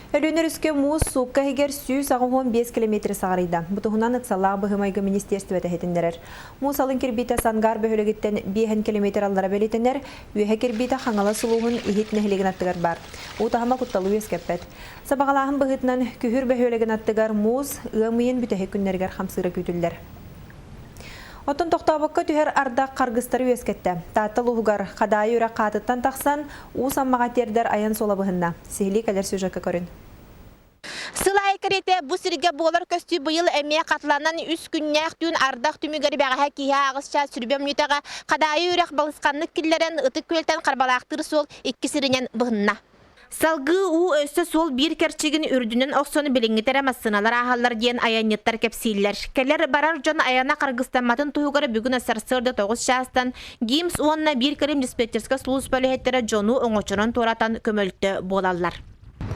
Өлөнер үске муыз суққа егер 115 км сағарыйда. Бұтығынан ұтсалағы бұғымайғы министерстві әтіндерер. Муыз алын кербейті сангар бөхілігіттен 5 км аллара бәлетінер, өйе кербейті қаңала сұлуғын ехет нәхілеген аттығар бар. Утағама құтталу ескеппет. Сабағалағын бұғытынан күхір бөхілеген аттығар муыз ұғымайын бүтәхек күннергер қамсыры күтілдер. Отын тоқтабыққа түхер ардақ қарғыстары өскетті. Таттыл ұғығар қадайы үрі қатыттан тақсан, ұс аммаға тердер аян сола бұғынна. Сихли кәлер сюжетке көрін. Сылай керете бу сирге болар көстү быйыл эмне катланан 3 күннәк түн ардак түмүгәр бәгә кия агысча сүрбем нютага кадайы үрәк балысканлык килләрен ытык көлтән карбалактыр сол 2 сиринен быгынна. Салгы у өсі сол бір керчігін үрдінін оқсоны біліңгітері массыналар ағалар дейін аянеттар кепсейлер. Келер барар жон аяна қарғыстанматын тұғығары бүгін асарсырды 9 шастан Гимс уанна бір керім диспетчерска слуыз бөлігеттері жону оңочынан торатан көмөлті болалар.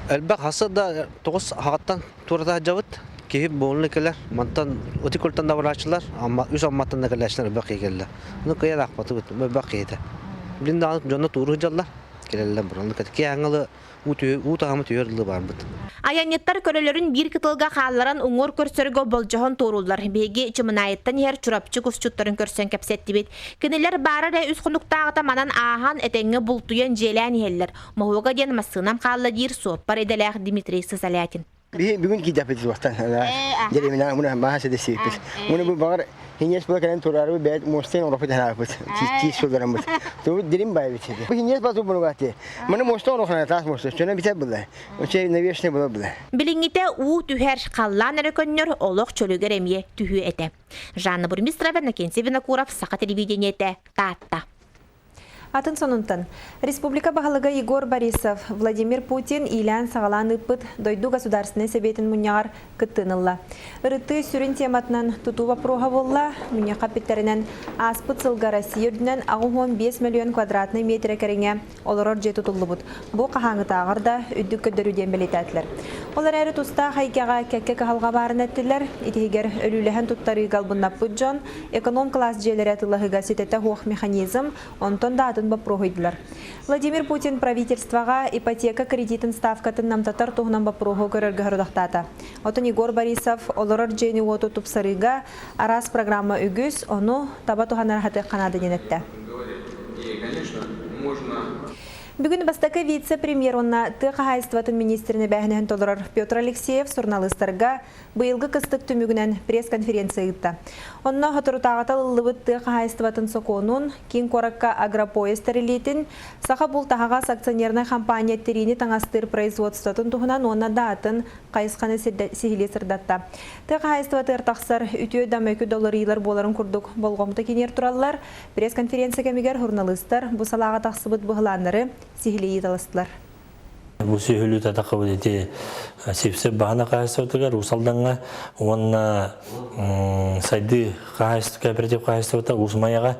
Әлбәқ хасыда 9 ағаттан турата жауыт. Кейіп болыны келер, мантан өтікөлтан да барашылар, үз амматтан да келешілер әлбәқ келер. Оны қияр ақпаты өтбәқ кейді. Білінде анық жонна туры жалар. Келелер бұрынды кәтке аңылы ұтағамы түйерлі бар бұд. Аянеттар көрелерін бір кытылға қаларан ұңыр көрсөргі болжағын торулар. Беге чымынайыттан ер чурапчы күсчуттарын көрсен кәпсетті бет. Кенелер барыр үз құнықтағыта манан ағын әтеңі бұлтуян желән елер. Мұғыға ден масынам қалы дейір соп бар еделәқ Дмитрий Сысалятин. Бүгін кейдәпетіз вақтан. Деремінен мұны мағасы да сейіппіз. Мұны бұл бағыр хинес бұл кәлен тұрары бәйт мостен орақпет әнапыз. Тиіз солдарамыз. Тұғы дерем бай бетеді. Бұл хинес басу бұны бәтті. Мұны мостен орақына тас мосты. Шөне бітәп бұлай. Өте навешіне бұла бұлай. Біліңгіте у түхер қаллан әрі көннер олық чөлігер әмие түхі әті. Жанна Бурмистрова, Накенси Винокуров, Сақа телевидениеті, Татта. Атын сонунтан. Республика бағалыға Егор Борисов, Владимир Путин Илян сағалан ұппыт дойду государственный советін мұнияғар күттінылла. Үрітті сүрін тематынан тұту вапроға болла, мұнияға петтерінен аспыт сылға Россия үрдінен 15 миллион квадратный метр кәріңе олырор же тұтылы бұд. Бұл қағаңы тағырда үдді көддіруден білетәтілер. Олар әрі тұста қайкаға кәкке қағалға барын әттілер, етегер өліліген тұттары ғалбыннап бұд жон, эконом класс желері атылығыға сететі хоқ механизм, онтон да бапрогойдылар. Владимир Путин правительствоға ипотека кредитін ставкатын намтатар туғынан бапроғы көрергі ғырдақтата. Отын Егор Борисов олырыр жені оту тұпсарыға арас программа үгіз, оны таба туғанар хаты қанады денетті. Бүгін бастақы вице-премьер онна тұқ хайстватын министріне бәхінен толырыр Петр Алексеев журналистарға бұйылғы қыстық түмігінен пресс-конференция ұтты. Онна ғатырутағатал ұлыбыт тұқ хайстватын соқуынын кейін қораққа агропоезд әрілетін сақа бұл тағағас акционерный компания терені таңастыр производствотын тұғынан онна даатын қайысқаны сихиле сырдатта. Тұқ хайстваты ыртақсар үтіе дамөкі долларилар боларын күрдік болғымты кенер тұралылар. Пресс-конференция кәмегер журналистар бұл салаға тақсыбыт бұғыланыры сихиле еталыстылар. Бұл сүйілі татақы өте сепсі бағына қағыстығыр, ұсалданға, онына сайды кооператив қағыстығыта ұсмаяға,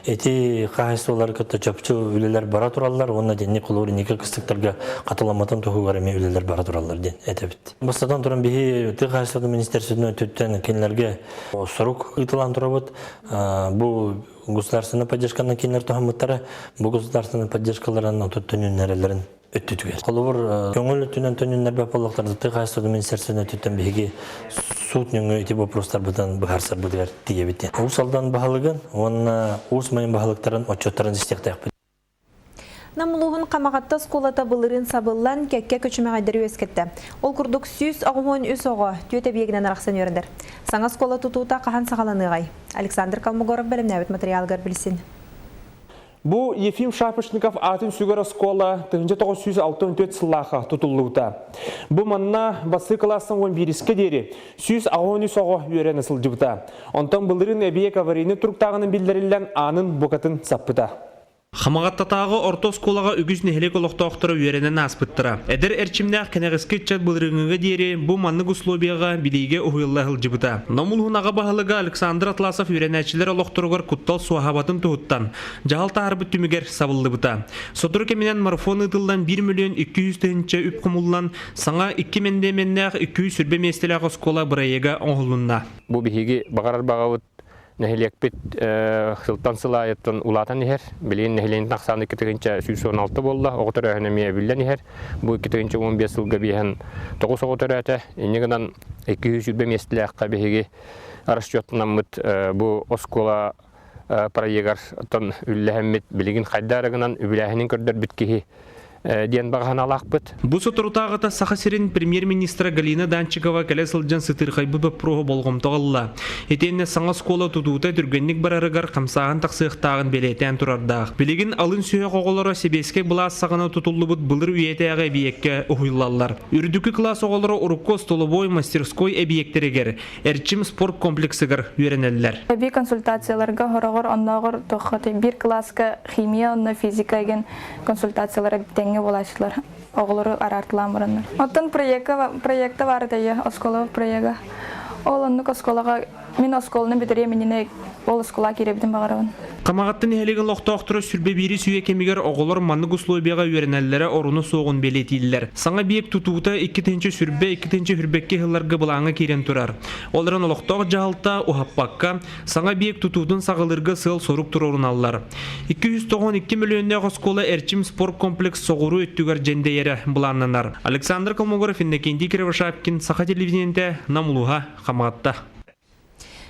әте қағыстығылар күтті жапчы өлелер бара тұралылар, онына денне құлуыры неке қыстықтарға қатыламатын тұғығар әме өлелер бара тұралылар ден әтәбіт. Бастадан тұрын бейі өте қағыстығы министерсінің өттен кенлерге сұрық ұйтылан тұрабыд. Бұл государственная поддержканы кенлер тұхамыттары, бұл государственная поддержкаларын түттінін әрелерін өттүтүгер. Колубур көңүл түнөн төнүннөр бапалыктарды тыгайсырды министерствоне өттүтөн биги сутнүңө эти вопростар бутан бахарсар будер диебите. Усалдан баһалыгын, онна ус майын баһалыктарын отчоттарын истектеп. Намылуғын қамағатта сколата бұлырын сабыллан кәкке көчімеғайдары өскетті. Ол күрдік сүйіз ағуын үс оғы түйеті бегінен арақсан өріндір. Саңа скола тұтуыта қахан сағаланығай. Александр Калмогоров бәлімнәуіт материалғар білсін. Бұл Ефим Шапошников атын сүгір скола 1964 сыллаға тұтылуыта. Бұл манна басы классын 11-ке дері сүйіз ағуын үс оғы өрен асыл жыбыта. Онтан бұлырын әбиек аварийны тұрқтағының білдірілен анын бұқатын саппыта. Хамағаттатағы орто сколаға үгіз нехелек олықтауқтыры үйеренен аспыттыра. Әдір әрчімнәқ кәнәғіске чат бұлырыңығы дейірі бұл маннық условияға білейге ұғыллағыл жібіта. Номулғынаға бағылыға Александр Атласов үйренәчілер олықтырығыр құттал суахабатын тұғыттан. Жағал тағырбы түмігер сабылды бұта. Сотыры кеменен марафон ұтылдан 1 миллион 200 түйінші үп құмылдан саңа 2 мендеменнәқ 200 сүрбе местеліғі скола бұрайеға оңғылынна. Бұл бігеге бағарар бағауыт Nehiлекpit Hiltan Sılayet'ten ulatan iher. Bilin nehilenin naqsanı 2016 bolda. Oğutur öğrenemiye bilden iher. Bu 2015 yılga bihen 9 oğutur öğrete. İnegiden 200 yılbe mesleğe behigi araştırtınamıt bu oskola parayegar tan üllehemmit biligin qaydarıgınan übilahinin kördür bitkihi diyen bağhan alaqpıt. Bu soturutağıta Саха-Сирин премьер-министра Галина Данчикова келе сылжан сытырқайбы бөппіруғы болғым тоғылла. Етенне саңа скола тұтуыта түргенник барарығар қамсаған тақсықтағын белетен тұрардақ. Білігін алын сүйе қоғылары себеске бұлас сағына тұтылы бұд бұлыр үйеті әғі әбиекке ұхуйлалар. Үрдікі класс оғылары Урукко столовой мастерской әбиектерегер, әрчім спорт комплексігір үйренелілер. Әбей консультацияларға ғырағыр оннағыр тұққаты бір класска химия, онна физика еген консультациялары тәңе болашылар. Оғылары арартыламырыныр. Оттан проекта бар дәйі, осколы проекта. Олынық осколаға, мен осколыны бітіременіне ол оскола керебдім бағарауын. Қамағаттың әлеген лоқтауқтыры сүрбе бері сүйе кемегер оғылар манны ғұслойбеға үйренәлілері оруны соғын белетейлілер. Саңа биек тұтуыта 2-тенчі сүрбе, 2-тенчі хүрбекке ғыларға бұлаңы керен тұрар. Оларын лоқтауқ жағалта ұхаппаққа саңа биек тұтуытын сағылырға сыл сорук тұр орыналылар. 292 миллионне ғоскола әрчім спорт комплекс соғыру өттігер жендейері бұланнанар. Александр Колмогоров, Иннекенди Кривошапкин, Саха телевизионте, Намулуға, Қамағатта.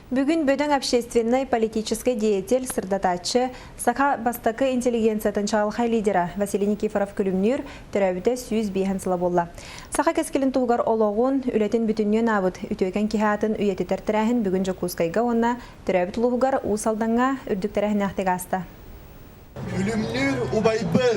Бүгін бөдің общественный политический деятель, сырдатачы, Саха бастакы интеллигенциятын чағылхай лидера Василий Никифоров күлімнер түрәбіті сүйіз бейхен сыла болла. Саха кескелін туғар олығын үлетін бүтіннен абыд үтөйкен кихатын үйеті тәртірәхін бүгін жокускайға онна түрәбіт луғығар ұсалданға үрдіктәрәхін ақтығаста. Күлімнер ұбайбы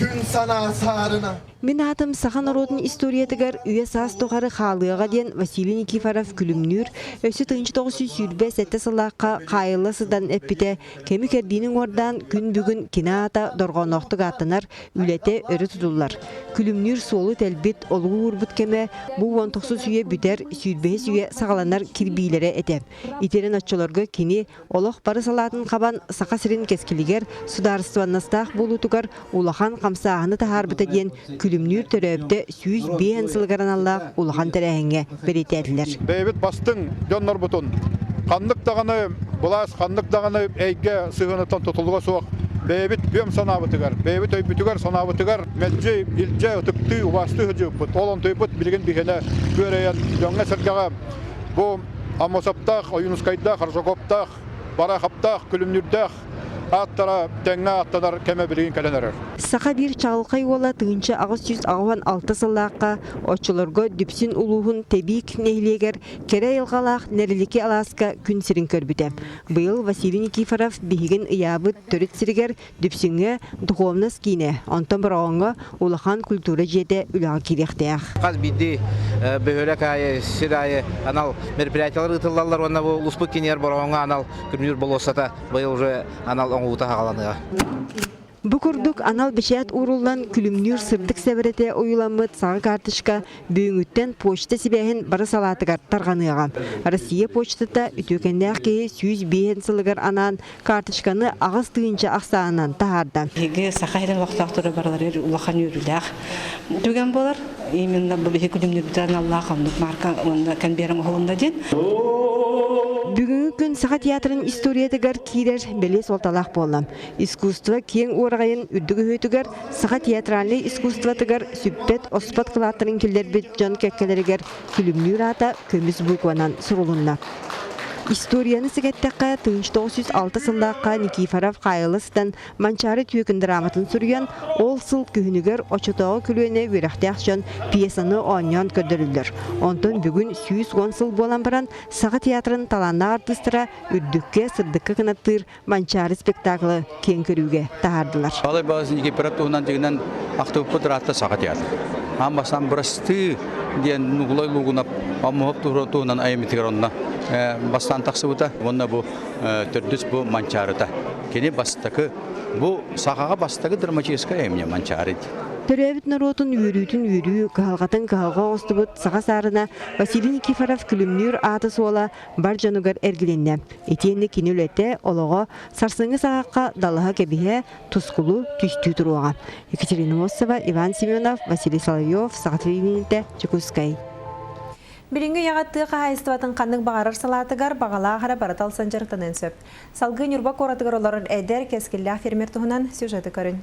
күн сана сарына. Мен атым Саха народын историятыгар үйе саас тоғары қалыға ден Василий Никифоров күлімнер өсі 1947 сылаққа қайылы сыдан әппіте кемі кердінің ордан күн бүгін кина ата дорғаноқтық аттынар үлете өрі тұдылар. Күлімнер солы тәлбет олығы ұрбыт кеме бұл 19 сүйе бүтер сүйдбе сүйе сағаланар кирбейлері әтеп. Итерін атчыларға кені олық бары салатын қабан Саха-Сирин кескілігер сударыстываннастақ болутугар улахан қамсағыны тахарбыта ден күлімнер төрөбді сүйіз бейін сылғараналлақ улахан тәрәхіңе беретәділер. Бейбіт бастың жоннар бұтын. Қандық дағаны, бұлас қандық дағаны әйге сығыныттан тұтылға соқ. Бейбіт бөм санабытыгар, бейбіт өйбітігар санабытыгар, мәлже, илже, ұтықты, ұбасты хүджі бұт. Олон тойбыт білген бігені көрейен жоңға сәргеға. Бұл амосаптақ, ойынысқайдақ, аржоқоптақ, барақаптақ, күлімнердақ, аттара тәңңа аттанар кәмә білген кәленерер. Саха бір чағылқай ола тыңчы ағыз 196 сылаққа очыларға дүпсін ұлуғын тәбейк нәйлегер кәрі елғалақ нәріліке аласқа күн сірін көрбіді. Бұл Василий Никифоров бейген ұябыт төрет сірігер дүпсінге дұғымныз кейіне, онтан бір оңға улахан культура жеді үліға керектіяқ. Қаз бейді бөхөлек айы, сір айы, анал мероприятиялар ұтылалар, онна бұл ұспық кенер бір оңға анал күрмір бұл осата, бұл уже анал Бұқырдық анал бішет урулдан күлімнер сырдық сәбірете ойыламыд сағы картышқа бүйіңіттен почта себәхін бары салатығар тарғаныға. Россия почтата үтөкенде ақкейі сүйіз бейін сылығар анан картышқаны ағыз түйінші ақсағынан тағарды. Еге сақайрын вақтақтыры барлар ұлақан өріліғ. Төген болар, именно бұл күлімнер бітерін Аллах қамдық марка кәнберім ғылында ден. Бүгінгі күн Саха театрын историятыгар кирер белес олталақ болам. Искусство кең орғайын үрдігі өйтігер Саха театральный искусстватыгар сүппет оспат қылаттырын келдер бет жон кәккелерігер күлімнер ата көміз бұйқуанан сұрылынна. Историяны сігеттіққа 1906 сыллаққа Никифоров қайылыстан манчары түйекін драматын сүрген ол сыл күйінігер очытағы күлуіне верақтияқ жон пьесаны оңян көдірілдір. Онтын бүгін 110 сыл болан баран Саха театрын таланна артыстыра үрдікке сырдыққа қынаттыр манчары спектаклы кен көруге тағардылар. Алай бағыз Никифоров туғынан дегінен ақтөппі тұратты Саха театры. Амбасан бұрысты ден нұғылай лұғынап, амығып туғынан айымитігер онына. Бастан тақсы бұта, онына бұл түрдіс бұл манчарыда. Кені бастықы, бұл сақаға бастықы драматическа әйімне манчары. Төрәбіт народын үйрүйтін үйрүү, қағалғатын қағалға осты бұд саға сарына Василий Никифоров күлімнер аты суала бар жанугар әргіленне. Етенні кенелетті олығы сарсыңы сағаққа далыға кәбіге тұсқылу түсті тұруға. Екатерина Осова, Иван Семенов, Василий Соловьев, Саға телевизионте, Чекускай. Билингі яғатты қағайыстыватын қанның бағарыр салатыгар бағала ағара баратал санжарықтанын сөп. Салғы нүрба коратыгар оларын әдер кескілі фермер тұғынан сюжеті көрін.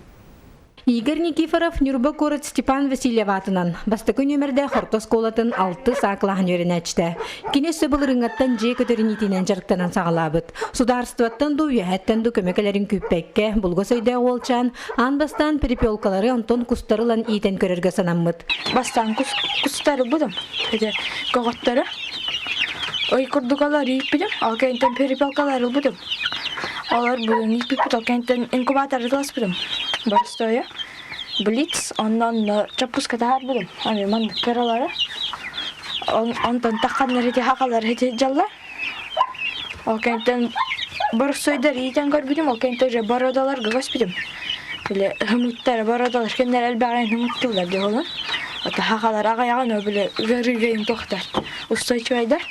Игорь Никифоров Нюрба город Степан Васильеватынан. Бастықы нөмірді Хортос колатын 6 сақлағын өрін әчті. Кенесі бұл рыңаттан жей көтерін етінен жарықтанан сағалабыд. Сударстваттан ду, үйәттен ду көмекелерін күппәкке, бұлғы сөйді олчан, анбастан перепелкалары онтон кустарылан итен көрерге санаммыд. Бастан кустары бұдым. Коғаттары. Ой күрдігалары иппідім, алкайынтан перепелкалары бұдым. Олар бұдым иппіппід, алкайынтан инкубаторы дылас бұдым. Барстоя, блиц, ондан чапускатар бұдым. Ами мандық каралары. Ондан таққанлар еті хақалар еті жалла. Алкайынтан барстойдар етен көр бұдым, алкайынтан же барадалар ғығас бұдым. Біле хымыттары барадалар, кендер әлбәғайын хымыттылар де олын. Ата хақалар ағаяған өбілі ғырғайын тоқтар. Устойчуайдар.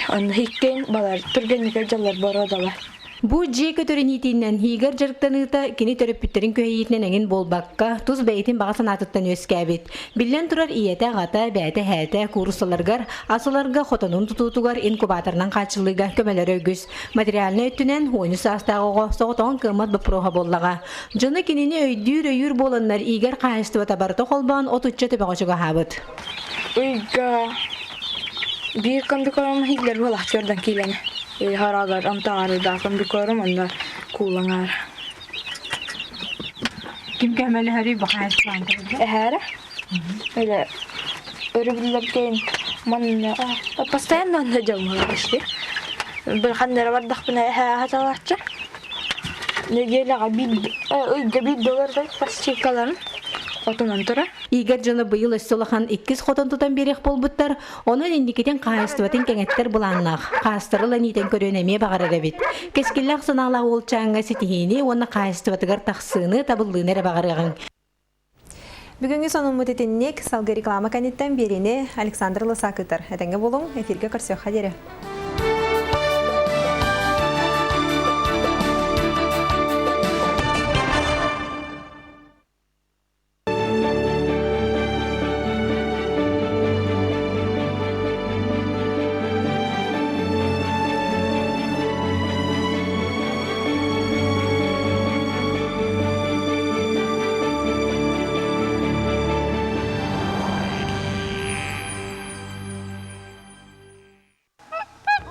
Оны хиккен балар, түргенлік жаллар барадалар. Бу жей көтөрін етінен хигер жарықтаныта кені төріп бүттерін көйетінен әңін болбаққа тұз бәйтін бағасын атыттан өскәбет. Білен тұрар иеті ғата, бәйті хәті, курсыларғар, асыларға хотанын тұтутуғар инкубаторынан қачылыға көмелер өгіз. Материалны өттінен ойны састағыға соғытауын қымат бұпыруға боллаға. Жыны кенені өйдүйір өйір болынлар игер қайыстывата барты қолбаған отучча төбәғышыға хабыт. Ойға bir kombikorum higler bolaq jordan kilene. Haragar amtağarı da kombikorum onlar kullanır. Kim kəməli həri baxayıstandırır? Hara? Öyle örübüllerken manna постоянно onda jamlar işte. Bir xanlara vardaq bina hatalatça. Negelaga bir dolar da pastikaların. Игер жаны быйыл өссолахан 2 хотон тутан берек болбуттар, онын индикетен қайыстыбатын кәңеттер бұланнақ. Қайыстырыла нитен көрөнеме бағарар әбет. Кескілләқ сыналақ олчаңға сетихини, оны қайыстыбатығар тақсыны табылдığын әрі бағарығын. Бүгінгі сонын мұтетіннек салғы реклама кәнеттен беріне Александр Лысакытар. Әтәңгі болың, эфирге көрсек қадері.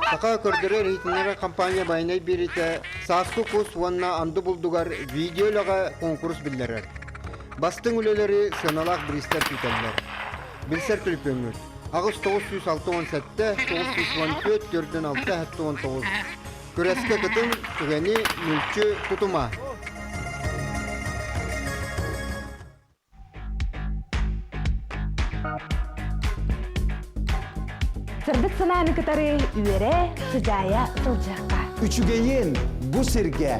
Сақа көрдірер ейтінері компания байнай береті састы құс ванна анды бұлдығар видеолаға конкурс білдерер. Бастың үлелері сыналақ бірістер түтелер. Білсер түліп өңір. Ағыз 906-17, 914-4-6-19. Көрәске күтін түгені мүлчі тұтыма. Сырдық сынаны кытары үйере, сыжая, сылжаққа. Üçügeyin bu sirge